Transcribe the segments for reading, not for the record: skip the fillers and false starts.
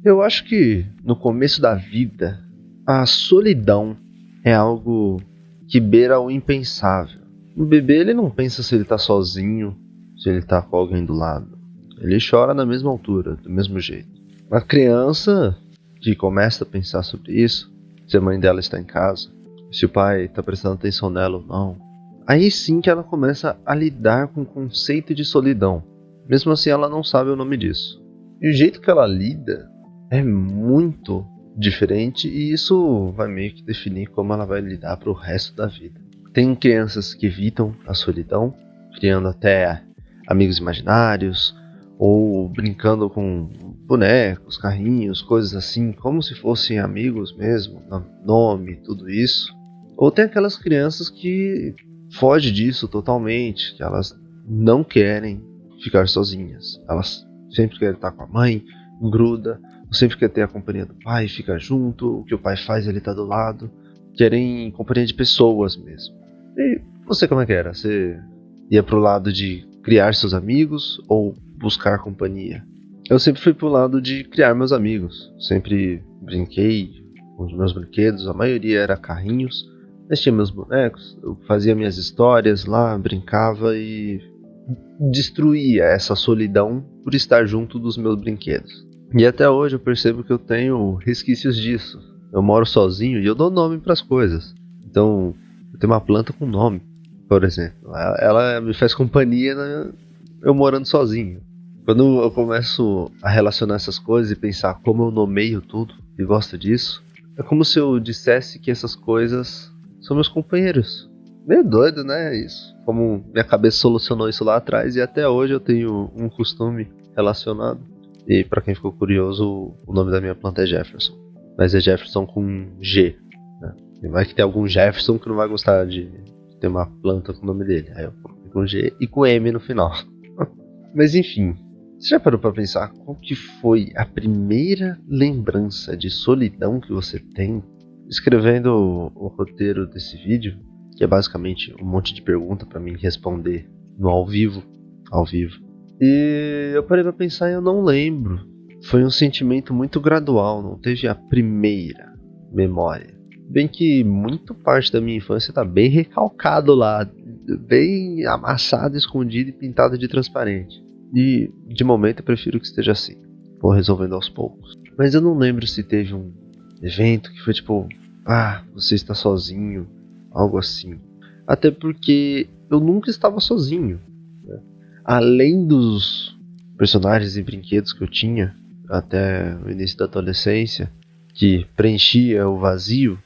Eu acho que no começo da vida, a solidão é algo que beira o impensável. O bebê ele não pensa se ele tá sozinho, se ele tá com alguém do lado. Ele chora na mesma altura, do mesmo jeito. A criança que começa a pensar sobre isso, se a mãe dela está em casa, se o pai está prestando atenção nela ou não, aí sim que ela começa a lidar com o conceito de solidão. Mesmo assim, ela não sabe o nome disso. E o jeito que ela lida é muito diferente e isso vai meio que definir como ela vai lidar para o resto da vida. Tem crianças que evitam a solidão, criando até amigos imaginários ou brincando com bonecos, carrinhos, coisas assim, como se fossem amigos mesmo, nome, tudo isso. Ou tem aquelas crianças que fogem disso totalmente, que elas não querem ficar sozinhas. Elas sempre querem estar com a mãe, gruda, sempre quer ter a companhia do pai, fica junto, o que o pai faz ele tá do lado. Querem companhia de pessoas mesmo. E você como é que era? Você ia pro lado de criar seus amigos ou buscar companhia? Eu sempre fui pro lado de criar meus amigos. Sempre brinquei com os meus brinquedos, a maioria era carrinhos. Mas tinha meus bonecos, eu fazia minhas histórias lá, brincava e destruía essa solidão por estar junto dos meus brinquedos. E até hoje eu percebo que eu tenho resquícios disso. Eu moro sozinho e eu dou nome para as coisas. Então, eu tenho uma planta com nome, por exemplo. Ela me faz companhia eu morando sozinho. Quando eu começo a relacionar essas coisas e pensar como eu nomeio tudo e gosto disso, é como se eu dissesse que essas coisas são meus companheiros. Meio doido, né? Isso. Como minha cabeça solucionou isso lá atrás e até hoje eu tenho um costume relacionado. E pra quem ficou curioso, o nome da minha planta é Jefferson. Mas é Jefferson com G, né? E vai que tem algum Jefferson que não vai gostar de ter uma planta com o nome dele. Aí eu coloquei com G e com M no final. Mas enfim, você já parou pra pensar qual que foi a primeira lembrança de solidão que você tem? Escrevendo o roteiro desse vídeo, que é basicamente um monte de pergunta pra mim responder no ao vivo. E eu parei pra pensar e eu não lembro. Foi um sentimento muito gradual, não teve a primeira memória. Bem que muito parte da minha infância tá bem recalcado lá, bem amassado, escondido e pintado de transparente. E de momento eu prefiro que esteja assim. Vou resolvendo aos poucos. Mas eu não lembro se teve um evento que foi tipo, você está sozinho, algo assim. Até porque eu nunca estava sozinho. Além dos personagens e brinquedos que eu tinha até o início da adolescência, que preenchia o vazio,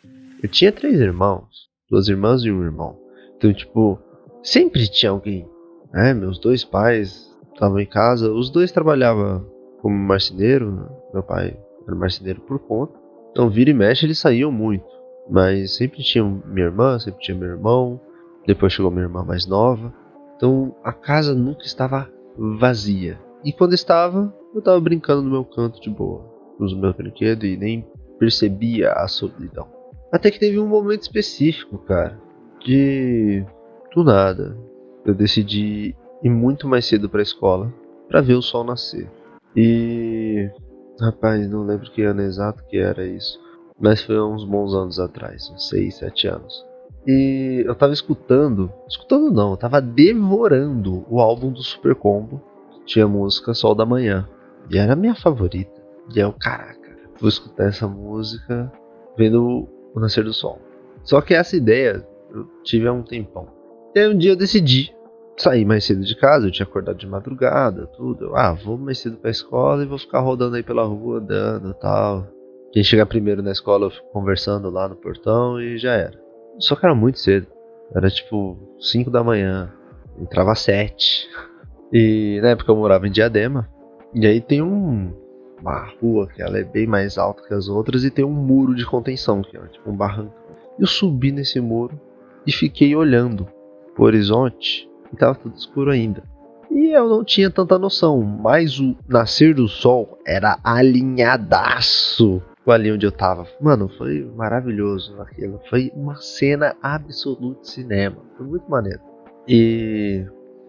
eu tinha 3 irmãos, 2 irmãs e um irmão. Então, tipo, sempre tinha alguém. Né? Meus 2 pais estavam em casa, os 2 trabalhavam como marceneiro, né? Meu pai era marceneiro por conta. Então, vira e mexe, eles saíam muito. Mas sempre tinha minha irmã, sempre tinha meu irmão. Depois chegou minha irmã mais nova. Então a casa nunca estava vazia. E quando estava, eu estava brincando no meu canto de boa, com os meus brinquedos e nem percebia a solidão. Até que teve um momento específico, cara, de do nada eu decidi ir muito mais cedo para a escola para ver o sol nascer. E rapaz, não lembro que ano exato que era isso, mas foi uns bons anos atrás, uns 6, 7 anos. E eu tava escutando não, eu tava devorando o álbum do Super Combo. Tinha a música Sol da Manhã, e era a minha favorita. E eu, caraca, vou escutar essa música vendo o nascer do sol. Só que essa ideia eu tive há um tempão. E aí um dia eu decidi sair mais cedo de casa, eu tinha acordado de madrugada, tudo. Vou mais cedo pra escola e vou ficar rodando aí pela rua, andando e tal. Quem chegar primeiro na escola eu fico conversando lá no portão e já era. Só que era muito cedo. Era tipo 5 da manhã. Entrava às 7. E na época eu morava em Diadema. E aí tem uma rua que ela é bem mais alta que as outras. E tem um muro de contenção, que é tipo um barrancão. Eu subi nesse muro e fiquei olhando pro horizonte. E tava tudo escuro ainda. E eu não tinha tanta noção. Mas o nascer do sol era alinhadaço ali onde eu tava. Mano, foi maravilhoso aquilo. Foi uma cena absoluta de cinema. Foi muito maneiro. E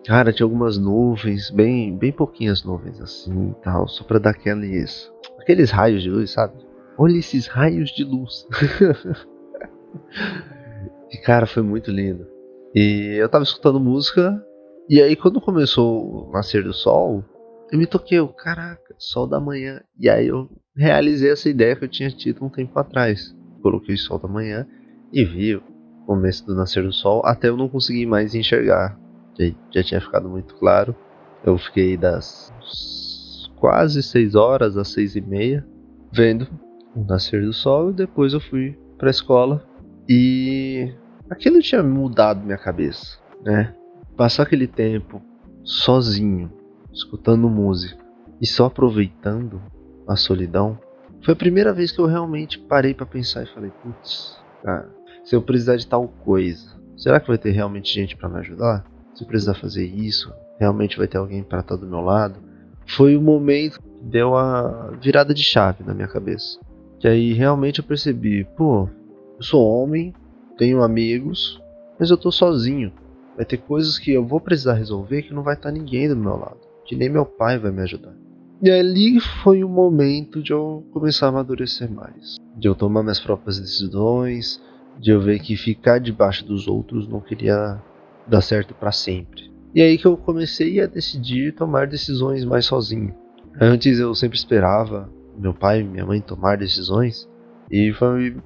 Cara, tinha algumas nuvens, bem pouquinhas nuvens assim e tal, só pra dar aqueles raios de luz, sabe? Olha esses raios de luz. E cara, foi muito lindo. E eu tava escutando música, e aí quando começou o nascer do sol, eu me toquei, caraca, sol da manhã. E aí eu realizei essa ideia que eu tinha tido um tempo atrás. Coloquei o sol da manhã e vi o começo do nascer do sol, até eu não conseguir mais enxergar. Já tinha ficado muito claro. Eu fiquei das quase 6 horas às 6:30 vendo o nascer do sol, e depois eu fui pra escola e aquilo tinha mudado minha cabeça, né? Passar aquele tempo sozinho, escutando música e só aproveitando a solidão, foi a primeira vez que eu realmente parei pra pensar e falei, putz, cara, se eu precisar de tal coisa, será que vai ter realmente gente pra me ajudar? Se eu precisar fazer isso, realmente vai ter alguém pra estar do meu lado? Foi o momento que deu a virada de chave na minha cabeça. Que aí realmente eu percebi, pô, eu sou homem, tenho amigos, mas eu tô sozinho. Vai ter coisas que eu vou precisar resolver que não vai estar ninguém do meu lado, que nem meu pai vai me ajudar. E ali foi o momento de eu começar a amadurecer mais, de eu tomar minhas próprias decisões, de eu ver que ficar debaixo dos outros não queria dar certo para sempre. E aí que eu comecei a decidir tomar decisões mais sozinho. Antes eu sempre esperava meu pai e minha mãe tomar decisões, e foi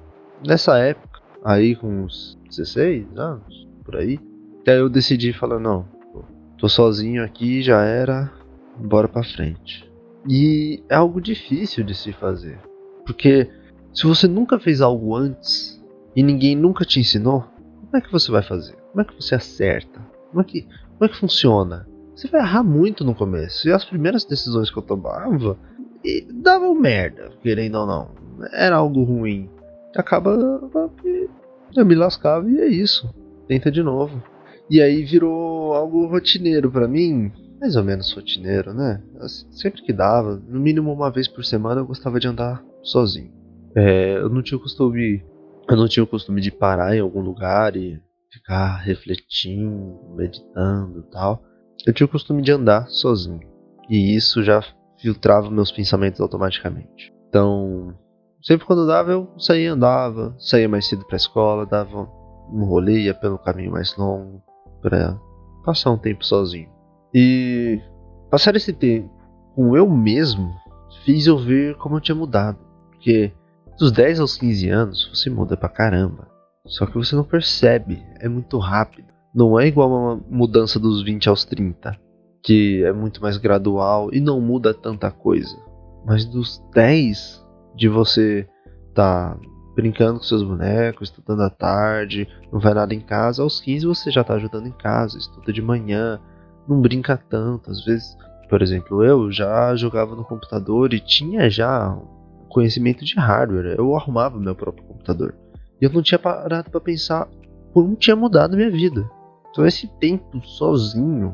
nessa época, aí com uns 16 anos, por aí, que aí eu decidi falar, não, tô sozinho aqui, já era, bora pra frente. E é algo difícil de se fazer, porque se você nunca fez algo antes e ninguém nunca te ensinou, como é que você vai fazer? Como é que você acerta? Como é que funciona? Você vai errar muito no começo. E as primeiras decisões que eu tomava davam merda, querendo ou não. Era algo ruim. Acaba que eu me lascava e é isso. Tenta de novo. E aí virou algo rotineiro pra mim. Mais ou menos rotineiro, né? Sempre que dava, no mínimo uma vez por semana eu gostava de andar sozinho. Eu não tinha o costume de parar em algum lugar e ficar refletindo, meditando e tal. Eu tinha o costume de andar sozinho. E isso já filtrava meus pensamentos automaticamente. Então, sempre quando dava, eu saía e andava, saía mais cedo pra escola, dava um rolê, ia pelo caminho mais longo, pra passar um tempo sozinho. E passar esse tempo com eu mesmo fez eu ver como eu tinha mudado. Porque dos 10 aos 15 anos você muda pra caramba. Só que você não percebe, é muito rápido. Não é igual uma mudança dos 20 aos 30, que é muito mais gradual e não muda tanta coisa. Mas dos 10 de você tá brincando com seus bonecos, estudando à tarde, não vai nada em casa, aos 15 você já tá ajudando em casa, estuda de manhã, não brinca tanto. Às vezes, por exemplo, eu já jogava no computador e tinha já conhecimento de hardware, eu arrumava meu próprio computador. E eu não tinha parado para pensar como tinha mudado minha vida. Então esse tempo sozinho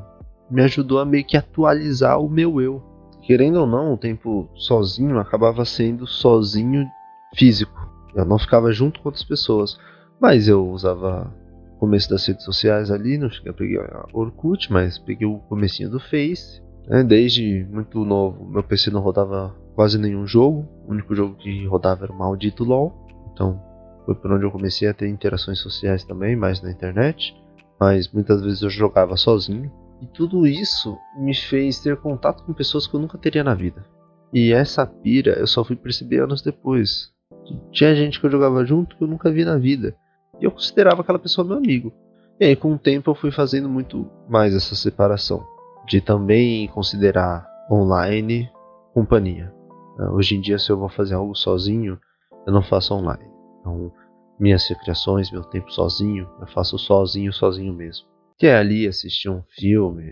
me ajudou a meio que atualizar o meu eu. Querendo ou não, o tempo sozinho acabava sendo sozinho físico. Eu não ficava junto com outras pessoas, mas eu usava o começo das redes sociais ali, não cheguei a pegar Orkut, mas peguei o comecinho do Face. Desde muito novo, meu PC não rodava quase nenhum jogo. O único jogo que rodava era o maldito LoL. Então foi por onde eu comecei a ter interações sociais também, mais na internet. Mas muitas vezes eu jogava sozinho. E tudo isso me fez ter contato com pessoas que eu nunca teria na vida. E essa pira eu só fui perceber anos depois. Tinha gente que eu jogava junto que eu nunca vi na vida. E eu considerava aquela pessoa meu amigo. E aí com o tempo eu fui fazendo muito mais essa separação. De também considerar online companhia. Hoje em dia, se eu vou fazer algo sozinho, eu não faço online. Então, minhas recreações, meu tempo sozinho, eu faço sozinho mesmo. Que é ali assistir um filme,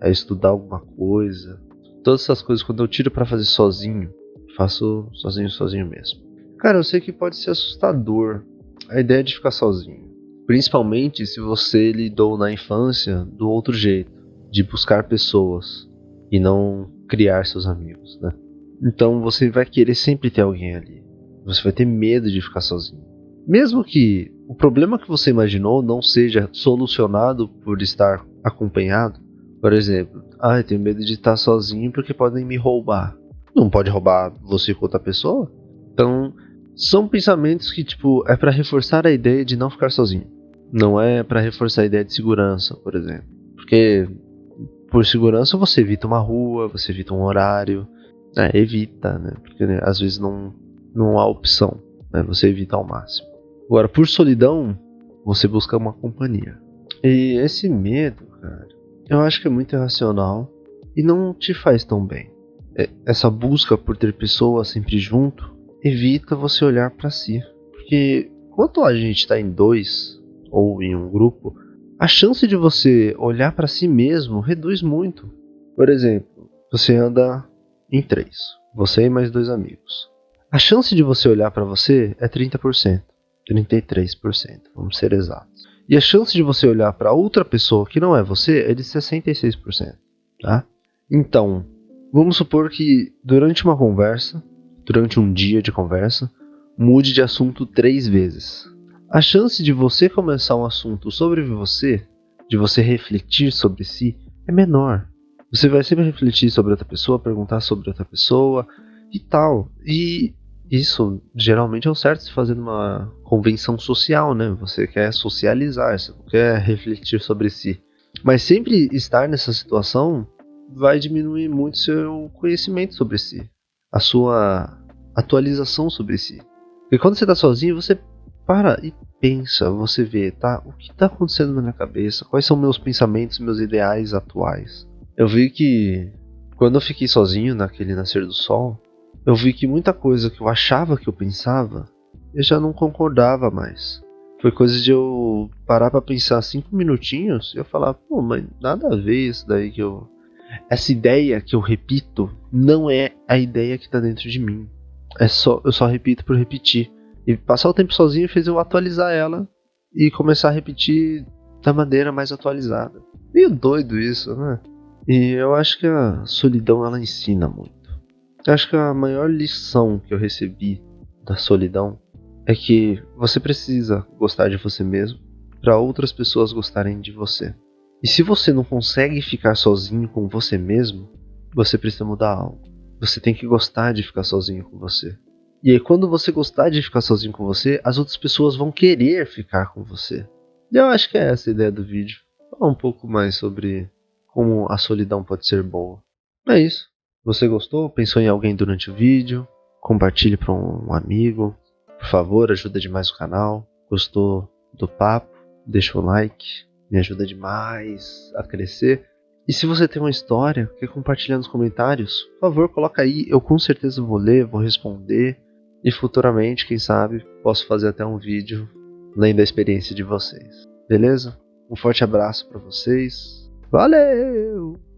é estudar alguma coisa. Todas essas coisas, quando eu tiro pra fazer sozinho, faço sozinho mesmo. Cara, eu sei que pode ser assustador a ideia de ficar sozinho. Principalmente se você lidou na infância do outro jeito, de buscar pessoas e não criar seus amigos, né? Então você vai querer sempre ter alguém ali. Você vai ter medo de ficar sozinho. Mesmo que o problema que você imaginou não seja solucionado por estar acompanhado, Por exemplo, eu tenho medo de estar sozinho porque podem me roubar. Não pode roubar você com outra pessoa? Então, são pensamentos que, tipo, é pra reforçar a ideia de não ficar sozinho. Não é pra reforçar a ideia de segurança, por exemplo. Porque, por segurança, você evita uma rua, você evita um horário. Evita, né? Porque né, às vezes não há opção, né? Você evita ao máximo. Agora, por solidão, você busca uma companhia. E esse medo, cara, eu acho que é muito irracional e não te faz tão bem. Essa busca por ter pessoas sempre junto evita você olhar pra si. Porque quando a gente tá em dois ou em um grupo, a chance de você olhar pra si mesmo reduz muito. Por exemplo, você anda em três, você e mais dois amigos. A chance de você olhar pra você é 30%, 33%, vamos ser exatos. E a chance de você olhar pra outra pessoa que não é você é de 66%, tá? Então, vamos supor que durante uma conversa, durante um dia de conversa, mude de assunto 3 vezes. A chance de você começar um assunto sobre você, de você refletir sobre si, é menor. Você vai sempre refletir sobre outra pessoa, perguntar sobre outra pessoa e tal. E isso geralmente é o certo de se fazer numa convenção social, né? Você quer socializar, você não quer refletir sobre si. Mas sempre estar nessa situação vai diminuir muito seu conhecimento sobre si, a sua atualização sobre si. Porque quando você está sozinho, você para e pensa, você vê, tá? O que está acontecendo na minha cabeça? Quais são meus pensamentos, meus ideais atuais? Eu vi que quando eu fiquei sozinho naquele nascer do sol, eu vi que muita coisa que eu achava que eu pensava, eu já não concordava mais. Foi coisa de eu parar pra pensar 5 minutinhos e eu falar, pô, mas nada a ver isso daí que eu... Essa ideia que eu repito não é a ideia que tá dentro de mim. Eu só repito por repetir. E passar o tempo sozinho fez eu atualizar ela e começar a repetir da maneira mais atualizada. Meio doido isso, né? E eu acho que a solidão ela ensina muito. Eu acho que a maior lição que eu recebi da solidão é que você precisa gostar de você mesmo para outras pessoas gostarem de você. E se você não consegue ficar sozinho com você mesmo, você precisa mudar algo. Você tem que gostar de ficar sozinho com você. E aí quando você gostar de ficar sozinho com você, as outras pessoas vão querer ficar com você. E eu acho que é essa a ideia do vídeo. Falar um pouco mais sobre como a solidão pode ser boa. É isso. Você gostou? Pensou em alguém durante o vídeo? Compartilhe para um amigo. Por favor, ajuda demais o canal. Gostou do papo? Deixa o like. Me ajuda demais a crescer. E se você tem uma história, quer compartilhar nos comentários, por favor, coloca aí. Eu com certeza vou ler, vou responder. E futuramente, quem sabe, posso fazer até um vídeo lendo a experiência de vocês. Beleza? Um forte abraço para vocês. Valeu!